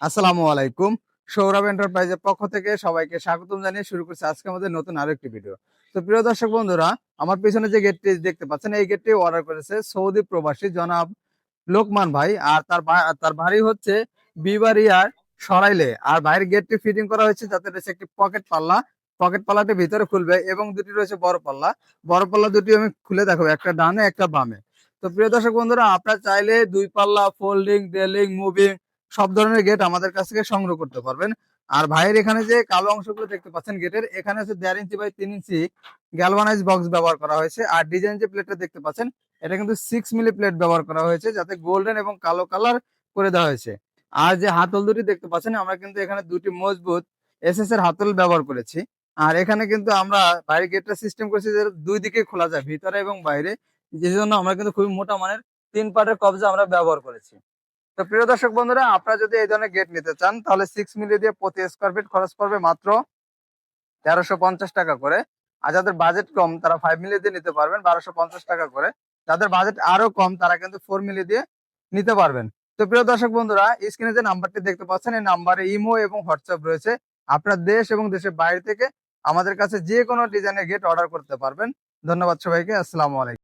আসসালামু আলাইকুম। সৌরভ এন্টারপ্রাইজের পক্ষ থেকে সবাইকে স্বাগতম জানিয়ে শুরু করছি আজকে আমাদের নতুন আরো একটি ভিডিও। তো প্রিয় দর্শক বন্ধুরা, আমার পিছনে যে গেটটি দেখতে পাচ্ছেন এই গেটটি অর্ডার করেছে সৌদি প্রবাসী জনাব লোকমান ভাই। আর তার বাড়ি হচ্ছে বিবারিয়ার সরাইলে। আর বাইরের গেটটি ফিটিং করা হয়েছে যাতে রয়েছে একটি পকেট পাল্লাটি ভিতরে খুলবে এবং দুটি রয়েছে বড় পাল্লা দুটি আমি খুলে দেখাবো, একটা ডানে একটা বামে। তো প্রিয় দর্শক বন্ধুরা, আপনারা চাইলে দুই পাল্লা ফোল্ডিং, রেলিং, মুভিং সব ধরনের গেট আমাদের কাছ থেকে সংগ্রহ করতে পারবেন। আর ভাইয়ের এখানে যে কালো অংশগুলো দেখতে পাচ্ছেন গেটের, এখানে হচ্ছে 1.5 inch by 3 inch galvanise box ব্যবহার করা হয়েছে। আর ডিজাইন যে প্লেটটা দেখতে পাচ্ছেন, এটা কিন্তু 6 মিলি প্লেট ব্যবহার করা হয়েছে যাতে গোল্ডেন এবং কালো কালার করে দেওয়া হয়েছে। আর যে হাতল দুটি দেখতে পাচ্ছেন, আমরা কিন্তু এখানে দুটি মজবুত এসএস এর হাতল ব্যবহার করেছি। আর এখানে কিন্তু আমরা বাইরের গেটটা সিস্টেম করেছি যে দুই দিকে খোলা যায়, ভিতরে এবং বাইরে। যে জন্য আমরা কিন্তু খুবই মোটা মানের 3 পার্টের কবজা আমরা ব্যবহার করেছি। তো প্রিয় দর্শক বন্ধুরা, আপনারা যদি এই ধরনের গেট নিতে চান তাহলে 6 মিলি দিয়ে প্রতি স্কোয়ার ফিট খরচ পড়বে মাত্র 1350 টাকা করে। আর যাদের বাজেট কম তারা 5 মিলি দিয়ে নিতে পারবেন 1250 টাকা করে। যাদের বাজেট আরো কম তারা কিন্তু 4 মিলি দিয়ে নিতে পারবেন। তো প্রিয় দর্শক বন্ধুরা, স্ক্রিনে যে নাম্বারটি দেখতে পাচ্ছেন এই নাম্বারে ইমো এবং হোয়াটসঅ্যাপ রয়েছে। আপনার দেশ এবং দেশের বাইরে থেকে আমাদের কাছে যে কোনো ডিজাইনের গেট অর্ডার করতে পারবেন। ধন্যবাদ সবাইকে। আসসালামু আলাইকুম।